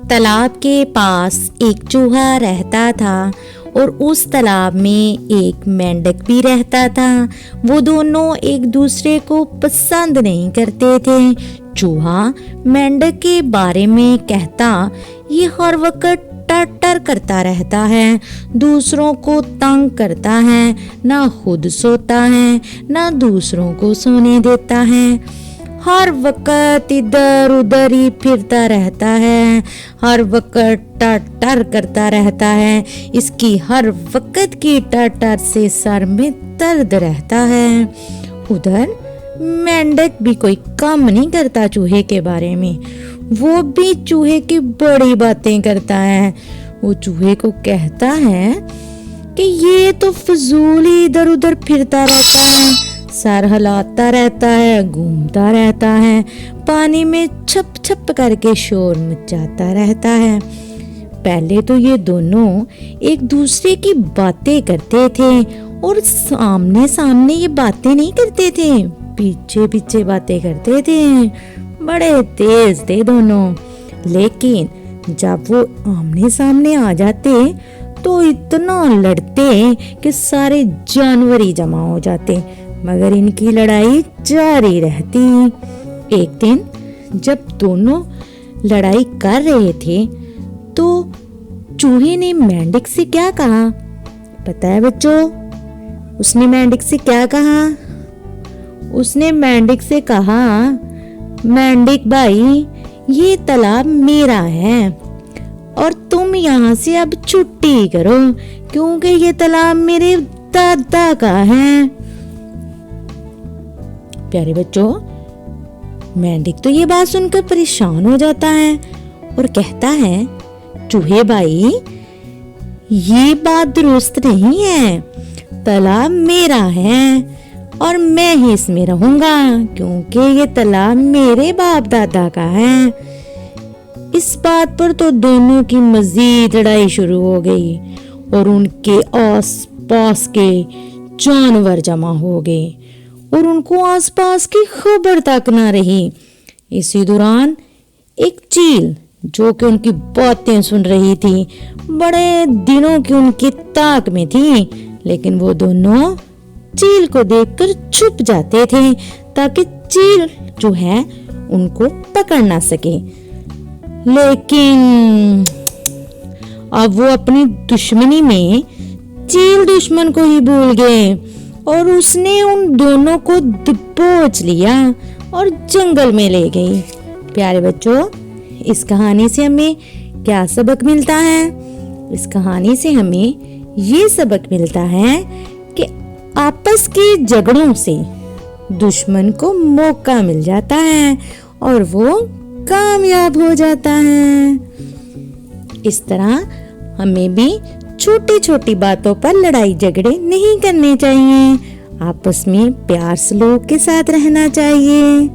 तालाब के पास एक चूहा रहता था और उस तालाब में एक मेंढक भी रहता था। वो दोनों एक दूसरे को पसंद नहीं करते थे। चूहा मेंढक के बारे में कहता, ये हर वक्त टर करता रहता है, दूसरों को तंग करता है, ना खुद सोता है ना दूसरों को सोने देता है, हर वक्त इधर उधर ही फिरता रहता है, हर वक्त टर करता रहता है। इसकी हर वक्त की टर से सर में दर्द रहता है। उधर मेंढक भी कोई काम नहीं करता चूहे के बारे में, वो भी चूहे की बड़ी बातें करता है। वो चूहे को कहता है कि ये तो फजूल ही इधर उधर फिरता रहता है, सर हिलाता रहता है, घूमता रहता है, पानी में छप छप करके शोर मचाता रहता है। पहले तो ये दोनों एक दूसरे की बातें करते थे और सामने सामने ये बातें नहीं करते थे, पीछे पीछे बातें करते थे। बड़े तेज थे दोनों, लेकिन जब वो आमने सामने आ जाते तो इतना लड़ते कि सारे जानवर ही जमा हो जाते, मगर इनकी लड़ाई जारी रहती। एक दिन जब दोनों लड़ाई कर रहे थे तो चूहे ने मेंढक से क्या कहा पता है बच्चों? उसने मेंढक से क्या कहा? उसने मेंढक से कहा, मेंढक भाई ये तालाब मेरा है और तुम यहाँ से अब छुट्टी करो, क्योंकि ये तालाब मेरे दादा का है। प्यारे बच्चों, मेंढक तो ये बात सुनकर परेशान हो जाता है और कहता है, चूहे भाई ये बात दुरुस्त नहीं है, तालाब मेरा है और मैं ही इसमें रहूंगा, क्योंकि ये तालाब मेरे बाप दादा का है। इस बात पर तो दोनों की मजीद लड़ाई शुरू हो गई और उनके आस पास के जानवर जमा हो गए और उनको आसपास की खबर तक ना रही। इसी दौरान एक चील जो कि उनकी बातें सुन रही थी, बड़े दिनों की उनकी ताक में थी, लेकिन वो दोनों चील को देखकर छुप जाते थे ताकि चील जो है उनको पकड़ ना सके। लेकिन अब वो अपनी दुश्मनी में चील दुश्मन को ही भूल गए और उसने उन दोनों को दबोच लिया और जंगल में ले गई। प्यारे बच्चों, इस कहानी से हमें क्या सबक मिलता है? इस कहानी से हमें ये सबक मिलता है कि आपस के झगड़ों से दुश्मन को मौका मिल जाता है और वो कामयाब हो जाता है। इस तरह हमें भी छोटी छोटी बातों पर लड़ाई झगड़े नहीं करने चाहिए, आपस में प्यार सलूक के साथ रहना चाहिए।